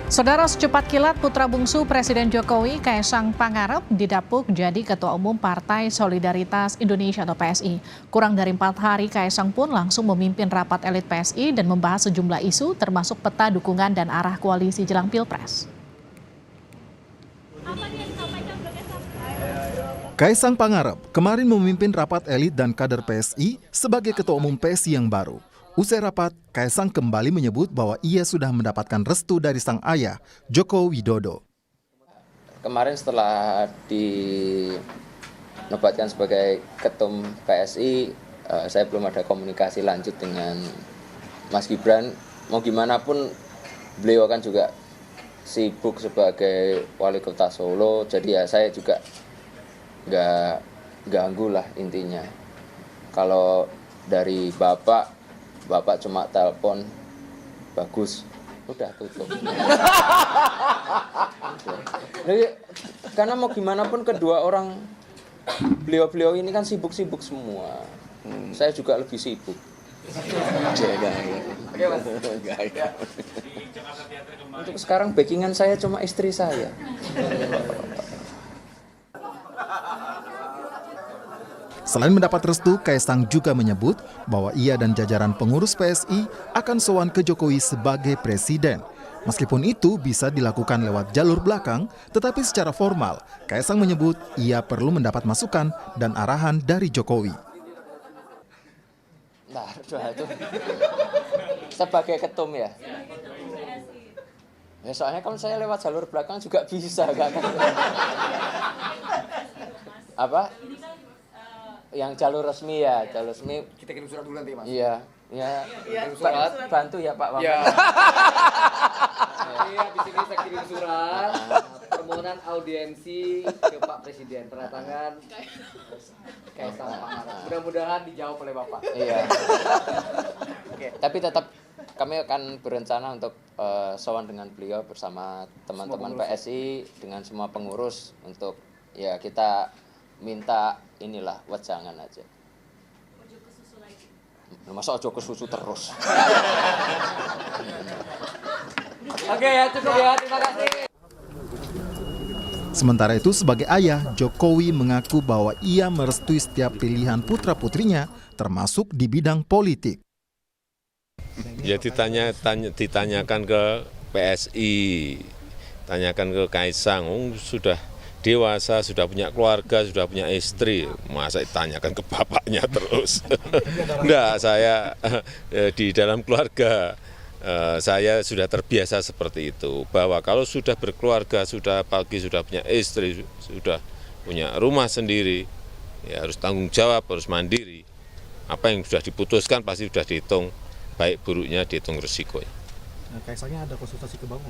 Saudara, secepat kilat putra bungsu Presiden Jokowi, Kaisang Pangarep, didapuk jadi Ketua Umum Partai Solidaritas Indonesia atau PSI. Kurang dari 4 hari, Kaisang pun langsung memimpin rapat elit PSI dan membahas sejumlah isu termasuk peta dukungan dan arah koalisi jelang Pilpres. Kaisang Pangarep kemarin memimpin rapat elit dan kader PSI sebagai Ketua Umum PSI yang baru. Usai rapat, Kaisang kembali menyebut bahwa ia sudah mendapatkan restu dari sang ayah, Joko Widodo. Kemarin setelah dinobatkan sebagai Ketum PSI, saya belum ada komunikasi lanjut dengan Mas Gibran. Mau gimana pun beliau kan juga sibuk sebagai Wali Kota Solo, jadi ya saya juga nggak ganggu lah intinya. Kalau dari Bapak cuma telepon, bagus, udah tutup. Karena mau gimana pun kedua orang, beliau ini kan sibuk-sibuk semua. Saya juga lebih sibuk. Untuk sekarang backingan saya cuma istri saya. Selain mendapat restu, Kaisang juga menyebut bahwa ia dan jajaran pengurus PSI akan sowan ke Jokowi sebagai presiden. Meskipun itu bisa dilakukan lewat jalur belakang, tetapi secara formal, Kaisang menyebut ia perlu mendapat masukan dan arahan dari Jokowi. Nah, itu sebagai ketum ya. Ya soalnya kalau saya lewat jalur belakang juga bisa kan. Apa? Yang jalur resmi ya, jalur resmi. Kita kirim surat dulu nanti, Mas. Iya, kirim surat. Bantu ya Pak Wamen. Iya. Iya, di sini saya kirim surat permohonan audiensi ke Pak Presiden, tanda tangan Kaisang Pangarep. Mudah-mudahan dijawab oleh Bapak. Iya. Oke. Tapi tetap kami akan berencana untuk sowan dengan beliau bersama teman-teman PSI dengan semua pengurus untuk ya kita minta inilah wejangan aja. Ojo ke susu lagi. Masa ojo ke susu terus. Oke ya, cukup ya. Terima kasih. Sementara itu, sebagai ayah, Jokowi mengaku bahwa ia merestui setiap pilihan putra-putrinya, termasuk di bidang politik. Ya ditanyakan ke PSI, tanyakan ke Kaisang, sudah dewasa, sudah punya keluarga, sudah punya istri, masa ditanyakan ke bapaknya terus. Enggak, saya di dalam keluarga saya sudah terbiasa seperti itu, bahwa kalau sudah berkeluarga, sudah punya istri, sudah punya rumah sendiri, ya harus tanggung jawab, harus mandiri. Apa yang sudah diputuskan pasti sudah dihitung, baik buruknya dihitung resikonya. Nah, Kaisangnya ada konsultasi ke Bangun?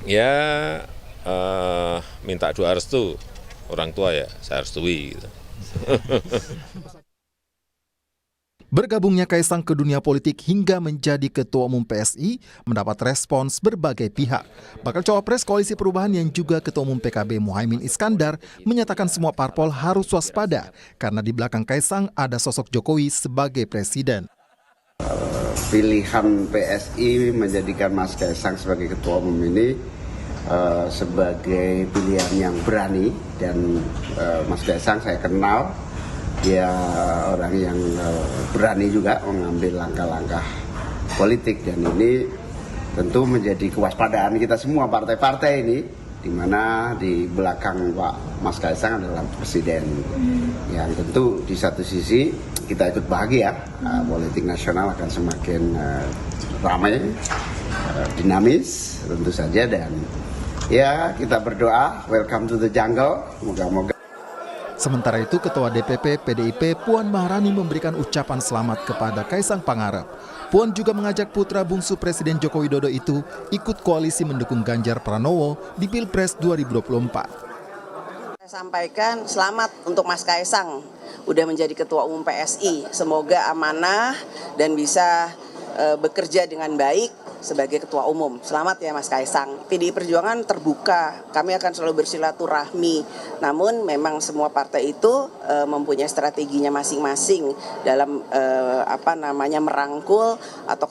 Ya, minta doa restu orang tua ya saya restui gitu. Bergabungnya Kaisang ke dunia politik hingga menjadi Ketua Umum PSI mendapat respons berbagai pihak. Bakal cawapres Koalisi Perubahan yang juga Ketua Umum PKB Muhaimin Iskandar menyatakan semua parpol harus waspada karena di belakang Kaisang ada sosok Jokowi sebagai presiden. Pilihan PSI menjadikan Mas Kaisang sebagai Ketua Umum ini sebagai pilihan yang berani, dan Mas Kaisang saya kenal dia orang yang berani juga mengambil langkah-langkah politik, dan ini tentu menjadi kewaspadaan kita semua partai-partai ini, di mana di belakang Pak Mas Kaisang adalah presiden yang tentu di satu sisi kita ikut bahagia, politik nasional akan semakin ramai, dinamis tentu saja, dan ya kita berdoa welcome to the jungle, moga-moga. Sementara itu, Ketua DPP PDIP Puan Maharani memberikan ucapan selamat kepada Kaisang Pangarep. Puan juga mengajak putra bungsu Presiden Joko Widodo itu ikut koalisi mendukung Ganjar Pranowo di Pilpres 2024. Saya sampaikan selamat untuk Mas Kaisang, udah menjadi Ketua Umum PSI. Semoga amanah dan bisa bekerja dengan baik sebagai Ketua Umum. Selamat ya Mas Kaisang. PDI Perjuangan terbuka, kami akan selalu bersilaturahmi. Namun memang semua partai itu mempunyai strateginya masing-masing dalam merangkul atau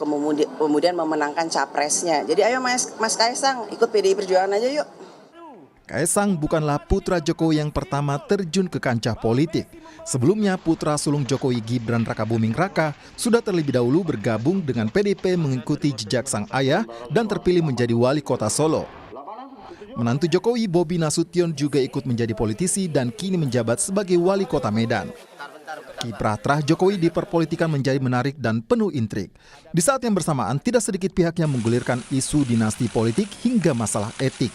kemudian memenangkan capresnya. Jadi ayo Mas Kaisang ikut PDI Perjuangan aja yuk. Kaisang bukanlah putra Jokowi yang pertama terjun ke kancah politik. Sebelumnya putra sulung Jokowi Gibran Rakabuming Raka sudah terlebih dahulu bergabung dengan PDIP mengikuti jejak sang ayah dan terpilih menjadi wali kota Solo. Menantu Jokowi Bobi Nasution juga ikut menjadi politisi dan kini menjabat sebagai wali kota Medan. Kiprah terah Jokowi di perpolitikan menjadi menarik dan penuh intrik. Di saat yang bersamaan tidak sedikit pihak yang menggulirkan isu dinasti politik hingga masalah etik.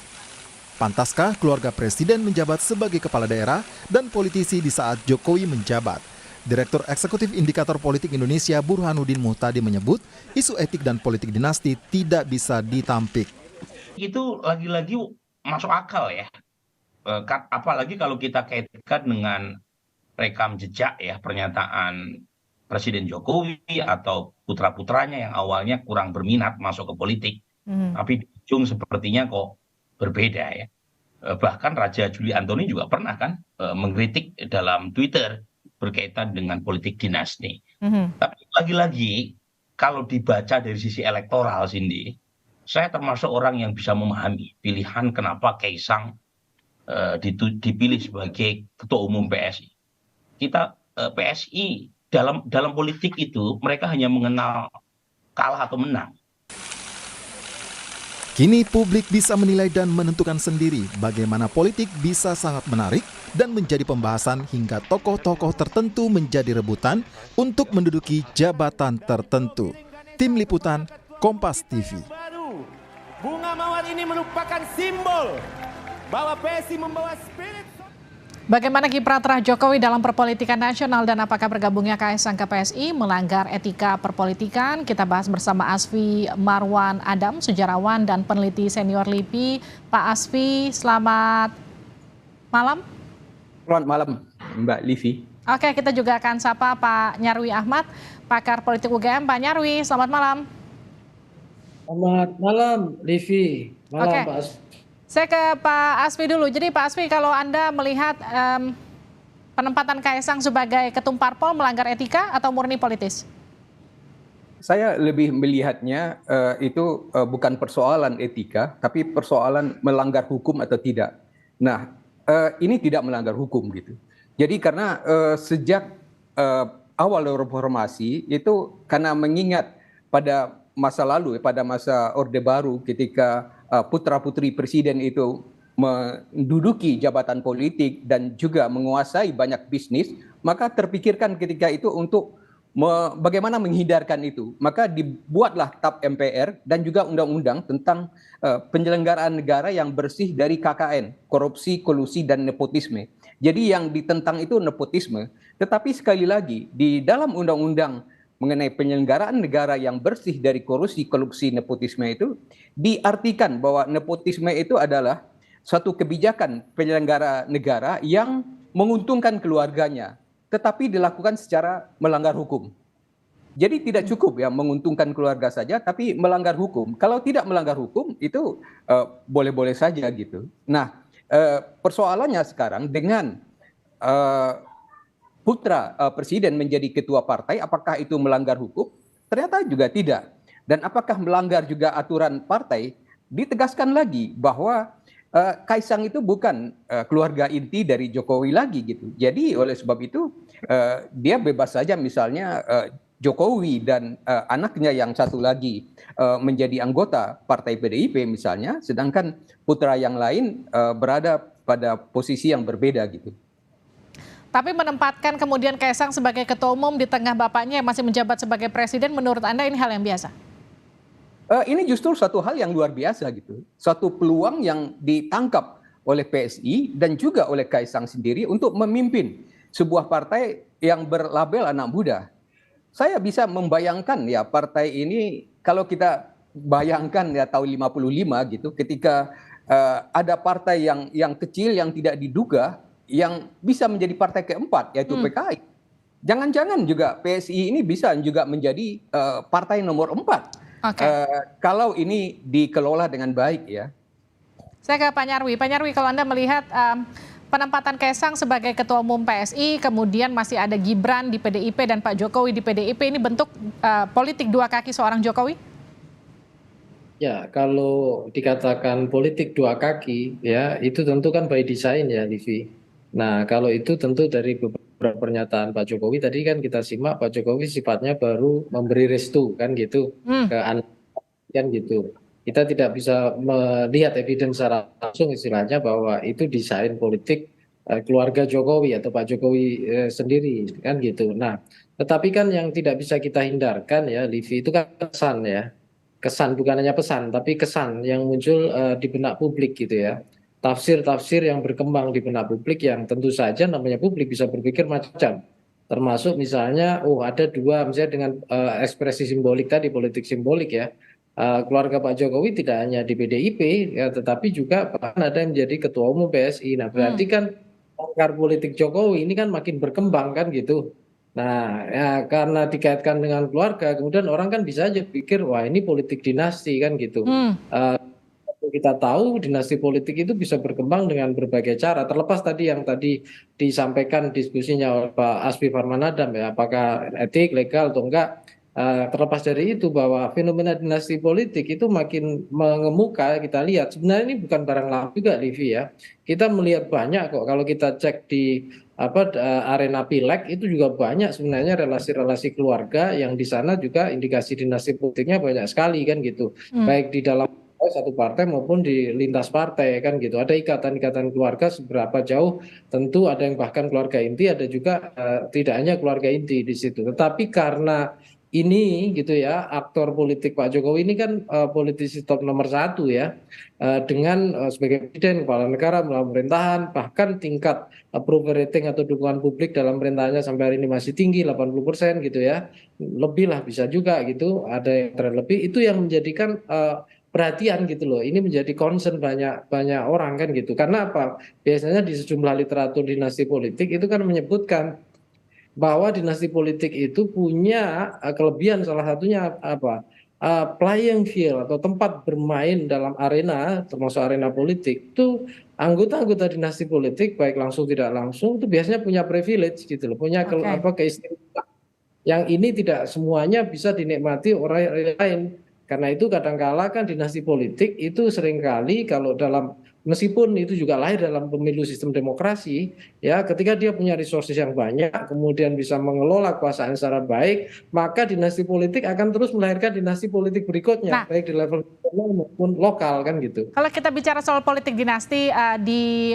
Pantaskah keluarga presiden menjabat sebagai kepala daerah dan politisi di saat Jokowi menjabat? Direktur Eksekutif Indikator Politik Indonesia Burhanuddin Muhtadi menyebut isu etik dan politik dinasti tidak bisa ditampik. Itu lagi-lagi masuk akal ya, apalagi kalau kita kaitkan dengan rekam jejak ya pernyataan Presiden Jokowi atau putra-putranya yang awalnya kurang berminat masuk ke politik, tapi di ujung sepertinya kok berbeda ya. Bahkan Raja Juli Antoni juga pernah kan mengkritik dalam Twitter berkaitan dengan politik dinasti. Tapi lagi-lagi kalau dibaca dari sisi elektoral, Cindy, saya termasuk orang yang bisa memahami pilihan kenapa Kaisang dipilih sebagai Ketua Umum PSI. Kita PSI dalam politik itu mereka hanya mengenal kalah atau menang. Kini publik bisa menilai dan menentukan sendiri bagaimana politik bisa sangat menarik dan menjadi pembahasan hingga tokoh-tokoh tertentu menjadi rebutan untuk menduduki jabatan tertentu. Tim Liputan, Kompas TV. Bunga Mawar ini merupakan simbol bahwa PSI membawa spirit. Bagaimana kiprah terah Jokowi dalam perpolitikan nasional dan apakah bergabungnya Kaisang ke PSI melanggar etika perpolitikan? Kita bahas bersama Asfi Marwan Adam, sejarawan dan peneliti senior LIPI. Pak Asfi, selamat malam. Selamat malam, Mbak Livi. Oke, kita juga akan sapa Pak Nyarwi Ahmad, pakar politik UGM. Pak Nyarwi, selamat malam. Selamat malam, Livi. Malam, Oke. Pak Asfi. Saya ke Pak Asfi dulu. Jadi Pak Asfi, kalau Anda melihat penempatan Kaisang sebagai ketum parpol melanggar etika atau murni politis? Saya lebih melihatnya itu bukan persoalan etika, tapi persoalan melanggar hukum atau tidak. Nah, ini tidak melanggar hukum gitu. Jadi karena sejak awal reformasi itu karena mengingat pada masa lalu, pada masa Orde Baru ketika putra-putri presiden itu menduduki jabatan politik dan juga menguasai banyak bisnis, maka terpikirkan ketika itu untuk bagaimana menghindarkan itu. Maka dibuatlah TAP MPR dan juga undang-undang tentang penyelenggaraan negara yang bersih dari KKN, korupsi, kolusi, dan nepotisme. Jadi yang ditentang itu nepotisme, tetapi sekali lagi di dalam undang-undang mengenai penyelenggaraan negara yang bersih dari korupsi, kolusi, nepotisme itu diartikan bahwa nepotisme itu adalah suatu kebijakan penyelenggara negara yang menguntungkan keluarganya, tetapi dilakukan secara melanggar hukum. Jadi tidak cukup ya menguntungkan keluarga saja, tapi melanggar hukum. Kalau tidak melanggar hukum itu boleh-boleh saja gitu. Nah, persoalannya sekarang dengan putra presiden menjadi ketua partai, apakah itu melanggar hukum? Ternyata juga tidak. Dan apakah melanggar juga aturan partai? Ditegaskan lagi bahwa Kaisang itu bukan keluarga inti dari Jokowi lagi gitu. Jadi oleh sebab itu dia bebas saja misalnya Jokowi dan anaknya yang satu lagi menjadi anggota partai PDIP misalnya, sedangkan putra yang lain berada pada posisi yang berbeda gitu. Tapi menempatkan kemudian Kaisang sebagai ketua umum di tengah bapaknya yang masih menjabat sebagai presiden, menurut Anda ini hal yang biasa? Ini justru satu hal yang luar biasa gitu. Suatu peluang yang ditangkap oleh PSI dan juga oleh Kaisang sendiri untuk memimpin sebuah partai yang berlabel anak muda. Saya bisa membayangkan ya partai ini, kalau kita bayangkan ya tahun 55 gitu, ketika ada partai yang kecil yang tidak diduga, yang bisa menjadi partai keempat, yaitu PKI. Jangan-jangan juga PSI ini bisa juga menjadi partai nomor 4 Oke. Kalau ini dikelola dengan baik ya. Saya ke Pak Nyarwi. Pak Nyarwi, kalau Anda melihat penempatan Kaisang sebagai Ketua Umum PSI, kemudian masih ada Gibran di PDIP dan Pak Jokowi di PDIP, ini bentuk politik dua kaki seorang Jokowi? Ya, kalau dikatakan politik dua kaki, ya itu tentu kan by design ya, Livi. Nah, kalau itu tentu dari beberapa pernyataan Pak Jokowi tadi kan kita simak Pak Jokowi sifatnya baru memberi restu kan gitu ke anak kan gitu. Kita tidak bisa melihat evidence secara langsung istilahnya bahwa itu desain politik keluarga Jokowi atau Pak Jokowi sendiri kan gitu. Nah, tetapi kan yang tidak bisa kita hindarkan ya, Livi, itu kan kesan ya. Kesan bukan hanya pesan, tapi kesan yang muncul di benak publik gitu ya. Tafsir-tafsir yang berkembang di benak publik yang tentu saja namanya publik bisa berpikir macam. Termasuk misalnya, ada dua, misalnya dengan ekspresi simbolik tadi, politik simbolik ya. Keluarga Pak Jokowi tidak hanya di PDIP, ya, tetapi juga bahkan ada yang menjadi ketua umum PSI. Nah, berarti kan akar politik Jokowi ini kan makin berkembang kan gitu. Nah, ya karena dikaitkan dengan keluarga, kemudian orang kan bisa aja pikir, wah ini politik dinasti kan gitu. Kita tahu dinasti politik itu bisa berkembang dengan berbagai cara. Terlepas tadi yang tadi disampaikan diskusinya oleh Pak Asfi Farmanadam ya, apakah etik, legal atau enggak. Terlepas dari itu bahwa fenomena dinasti politik itu makin mengemuka, kita lihat sebenarnya ini bukan barang lama juga, Livi ya. Kita melihat banyak kok kalau kita cek di arena pileg itu juga banyak sebenarnya relasi-relasi keluarga yang di sana juga indikasi dinasti politiknya banyak sekali kan gitu. Baik di dalam satu partai maupun di lintas partai kan gitu. Ada ikatan-ikatan keluarga seberapa jauh, tentu ada yang bahkan keluarga inti, ada juga tidak hanya keluarga inti di situ. Tetapi karena ini gitu ya, aktor politik Pak Jokowi ini kan politisi top nomor 1 ya, dengan sebagai presiden, kepala negara, melalui pemerintahan, bahkan tingkat approval rating atau dukungan publik dalam pemerintahannya sampai hari ini masih tinggi 80% gitu ya, lebih lah bisa juga gitu, ada yang terlebih, itu yang menjadikan perhatian gitu loh, ini menjadi concern banyak orang kan gitu. Karena apa? Biasanya di sejumlah literatur dinasti politik itu kan menyebutkan bahwa dinasti politik itu punya kelebihan, salah satunya apa? Playing field atau tempat bermain dalam arena, termasuk arena politik, itu anggota-anggota dinasti politik baik langsung tidak langsung itu biasanya punya privilege gitu loh, punya keistimewaan yang ini tidak semuanya bisa dinikmati orang lain. Karena itu kadangkala kan dinasti politik itu seringkali kalau dalam, meskipun itu juga lahir dalam pemilu sistem demokrasi, ya ketika dia punya resources yang banyak, kemudian bisa mengelola kekuasaan secara baik, maka dinasti politik akan terus melahirkan dinasti politik berikutnya, baik di level nasional maupun lokal kan gitu. Kalau kita bicara soal politik dinasti di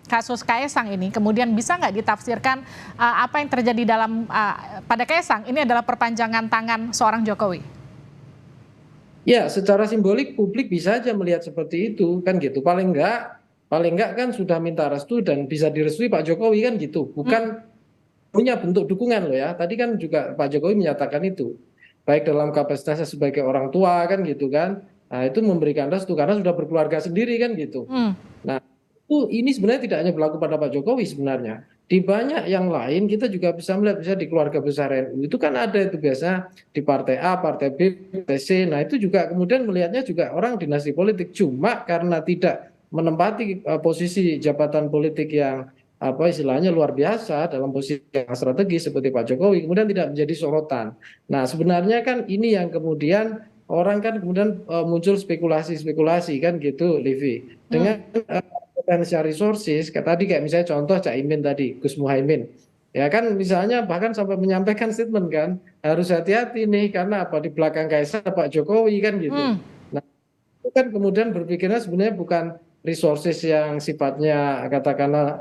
kasus Kaisang ini, kemudian bisa nggak ditafsirkan apa yang terjadi pada Kaisang ini adalah perpanjangan tangan seorang Jokowi? Ya, secara simbolik publik bisa aja melihat seperti itu kan gitu. Paling enggak kan sudah minta restu dan bisa direstui Pak Jokowi kan gitu. Bukan punya bentuk dukungan loh ya. Tadi kan juga Pak Jokowi menyatakan itu. Baik dalam kapasitasnya sebagai orang tua kan gitu kan. Nah, itu memberikan restu karena sudah berkeluarga sendiri kan gitu. Nah, ini sebenarnya tidak hanya berlaku pada Pak Jokowi sebenarnya. Di banyak yang lain kita juga bisa melihat, bisa di keluarga besar NU itu kan ada itu biasa di partai A, partai B, partai C. Nah itu juga kemudian melihatnya juga orang dinasti politik, cuma karena tidak menempati posisi jabatan politik yang istilahnya luar biasa dalam posisi yang strategis seperti Pak Jokowi, kemudian tidak menjadi sorotan. Nah sebenarnya kan ini yang kemudian orang kan kemudian muncul spekulasi kan gitu, Livi, dengan potensial resources, tadi kayak misalnya contoh Caimin tadi, Gus Muhaimin, ya kan misalnya bahkan sampai menyampaikan statement kan, harus hati-hati nih karena apa di belakang Kaisang Pak Jokowi kan gitu. Nah itu kan kemudian berpikirnya sebenarnya bukan resources yang sifatnya katakanlah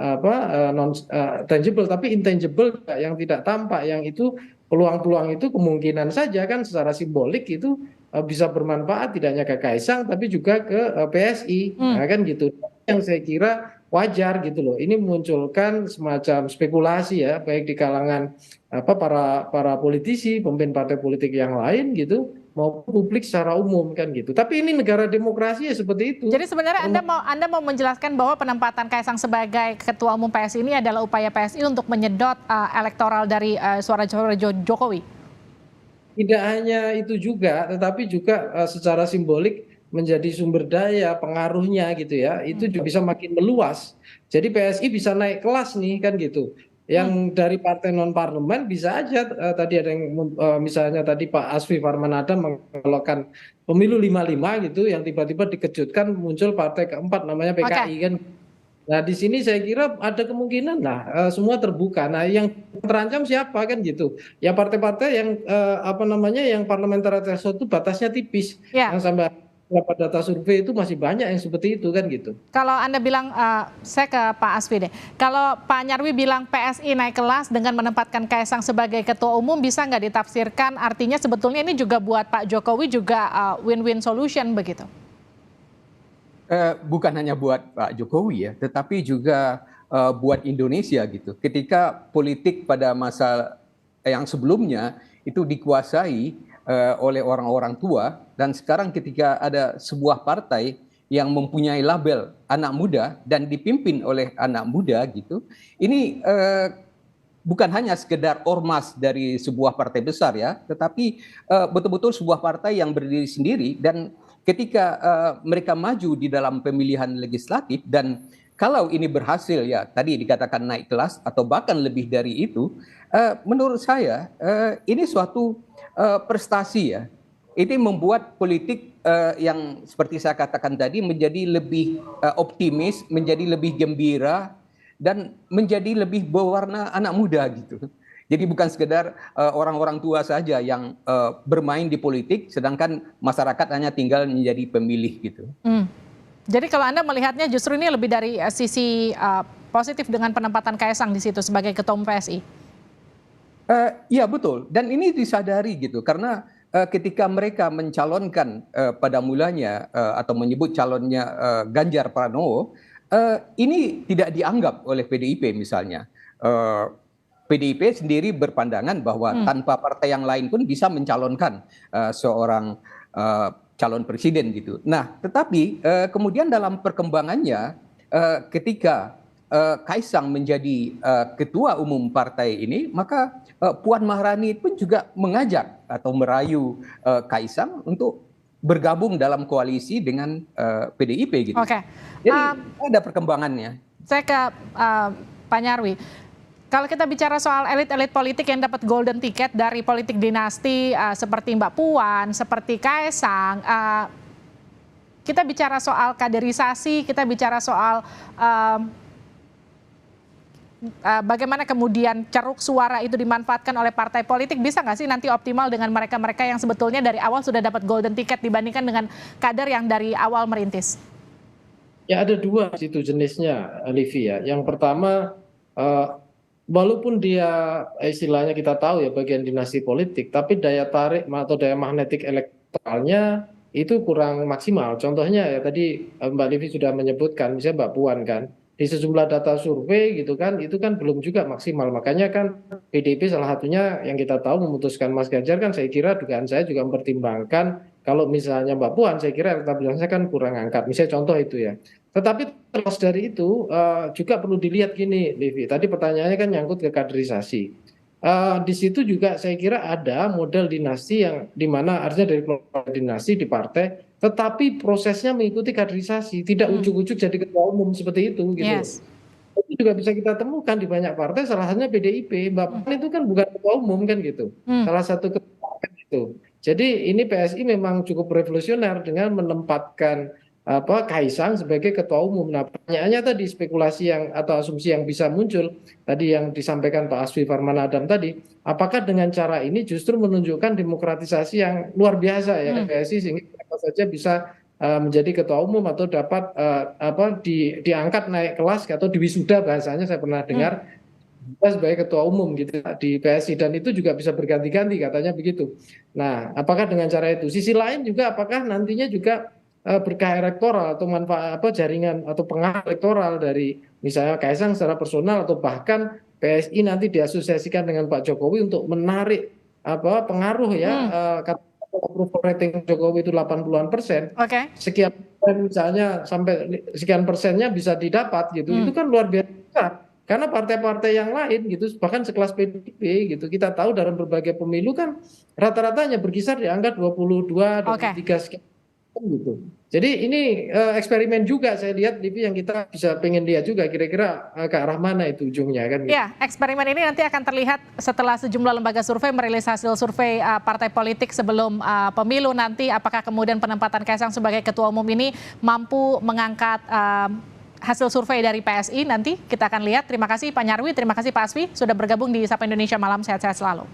non tangible tapi intangible yang tidak tampak, yang itu peluang-peluang itu kemungkinan saja kan secara simbolik itu bisa bermanfaat tidak hanya ke Kaisang tapi juga ke PSI, nah, kan gitu. Yang saya kira wajar gitu loh. Ini memunculkan semacam spekulasi ya, baik di kalangan para politisi, pemimpin partai politik yang lain gitu, maupun publik secara umum kan gitu. Tapi ini negara demokrasi ya seperti itu. Jadi sebenarnya Anda mau menjelaskan bahwa penempatan Kaisang sebagai Ketua Umum PSI ini adalah upaya PSI untuk menyedot elektoral dari suara Jokowi? tidak hanya itu juga, tetapi juga secara simbolik menjadi sumber daya pengaruhnya gitu ya, itu juga bisa makin meluas. Jadi PSI bisa naik kelas nih kan gitu. Yang dari partai non parlemen bisa aja tadi ada yang misalnya tadi Pak Asfi Farmanada mengelolkan pemilu 55 gitu, yang tiba-tiba dikejutkan muncul partai keempat namanya PKI kan. Nah, di sini saya kira ada kemungkinan semua terbuka. Nah, yang terancam siapa kan gitu. Ya partai-partai yang apa namanya yang parliamentary threshold itu batasnya tipis. Ya. Yang sampai beberapa data survei itu masih banyak yang seperti itu kan gitu. Kalau Anda bilang, saya ke Pak Asfi deh. Kalau Pak Nyarwi bilang PSI naik kelas dengan menempatkan Kaisang sebagai ketua umum, bisa nggak ditafsirkan artinya sebetulnya ini juga buat Pak Jokowi juga win-win solution begitu? Bukan hanya buat Pak Jokowi ya, tetapi juga buat Indonesia gitu. Ketika politik pada masa yang sebelumnya itu dikuasai oleh orang-orang tua, dan sekarang ketika ada sebuah partai yang mempunyai label anak muda dan dipimpin oleh anak muda gitu, ini bukan hanya sekedar ormas dari sebuah partai besar ya, tetapi betul-betul sebuah partai yang berdiri sendiri. Dan ketika mereka maju di dalam pemilihan legislatif, dan kalau ini berhasil ya tadi dikatakan naik kelas atau bahkan lebih dari itu, menurut saya ini suatu prestasi ya. Ini membuat politik yang seperti saya katakan tadi menjadi lebih optimis, menjadi lebih gembira, dan menjadi lebih berwarna anak muda gitu. Jadi bukan sekedar orang-orang tua saja yang bermain di politik, sedangkan masyarakat hanya tinggal menjadi pemilih gitu. Jadi kalau Anda melihatnya justru ini lebih dari sisi positif dengan penempatan Kaisang di situ sebagai ketua umum PSI. Iya betul, dan ini disadari gitu, karena ketika mereka mencalonkan pada mulanya atau menyebut calonnya Ganjar Pranowo, ini tidak dianggap oleh PDIP misalnya. PDIP sendiri berpandangan bahwa tanpa partai yang lain pun bisa mencalonkan seorang calon presiden gitu. Nah, tetapi kemudian dalam perkembangannya ketika Kaisang menjadi ketua umum partai ini, maka Puan Maharani pun juga mengajak atau merayu Kaisang untuk bergabung dalam koalisi dengan PDIP gitu. Oke. Jadi ada perkembangannya. Saya ke Pak Nyarwi. Kalau kita bicara soal elit-elit politik yang dapat golden ticket dari politik dinasti seperti Mbak Puan, seperti Kaisang, kita bicara soal kaderisasi, kita bicara soal bagaimana kemudian ceruk suara itu dimanfaatkan oleh partai politik, bisa nggak sih nanti optimal dengan mereka-mereka yang sebetulnya dari awal sudah dapat golden ticket dibandingkan dengan kader yang dari awal merintis? Ya ada dua situ jenisnya, Livi ya. Yang pertama, walaupun dia istilahnya kita tahu ya bagian dinasti politik, tapi daya tarik atau daya magnetik elektoralnya itu kurang maksimal. Contohnya ya tadi Mbak Livi sudah menyebutkan, misalnya Mbak Puan kan, di sejumlah data survei gitu kan, itu kan belum juga maksimal. Makanya kan PDIP salah satunya yang kita tahu memutuskan Mas Ganjar kan, saya kira dugaan saya juga mempertimbangkan kalau misalnya Mbak Puan, saya kira elektabilitasnya kan kurang angkat. Misalnya contoh itu ya. Tetapi terus dari itu juga perlu dilihat gini, Livi. Tadi pertanyaannya kan nyangkut ke kaderisasi. Di situ juga saya kira ada model dinasti yang dimana artinya dari keluarga dinasti di partai, tetapi prosesnya mengikuti kaderisasi, tidak ujuk-ujuk jadi ketua umum seperti itu gitu. Yes. Itu juga bisa kita temukan di banyak partai, salah satunya PDIP. Mbak Puan itu kan bukan ketua umum kan gitu, salah satu ketua kan gitu. Jadi ini PSI memang cukup revolusioner dengan menempatkan Kaisang sebagai ketua umum. Nah, pertanyaannya tadi spekulasi yang atau asumsi yang bisa muncul tadi yang disampaikan Pak Asfi Farmanadam tadi, apakah dengan cara ini justru menunjukkan demokratisasi yang luar biasa ya PSI sehingga siapa saja bisa menjadi ketua umum atau dapat diangkat naik kelas atau diwisuda bahasanya saya pernah dengar sebagai ketua umum gitu di PSI, dan itu juga bisa berganti-ganti katanya begitu. Nah, apakah dengan cara itu? Sisi lain juga apakah nantinya juga berkah elektoral atau manfaat jaringan atau pengaruh elektoral dari misalnya Kaisang secara personal atau bahkan PSI nanti diasosiasikan dengan Pak Jokowi untuk menarik pengaruh ya approval rating Jokowi itu 80-an%. Sekian persen misalnya sampai sekian persennya bisa didapat gitu. Itu kan luar biasa. Karena partai-partai yang lain gitu, bahkan sekelas PDIP gitu, kita tahu dalam berbagai pemilu kan rata-ratanya berkisar di angka 22, 23 sekian gitu. Jadi ini eksperimen juga saya lihat Livi yang kita bisa pengen lihat juga kira-kira ke arah mana itu ujungnya kan. Ya, eksperimen ini nanti akan terlihat setelah sejumlah lembaga survei merilis hasil survei partai politik sebelum pemilu nanti, apakah kemudian penempatan Kaisang sebagai ketua umum ini mampu mengangkat hasil survei dari PSI. Nanti kita akan lihat. Terima kasih Pak Nyarwi, terima kasih Pak Asfi sudah bergabung di Sapa Indonesia Malam, sehat-sehat selalu.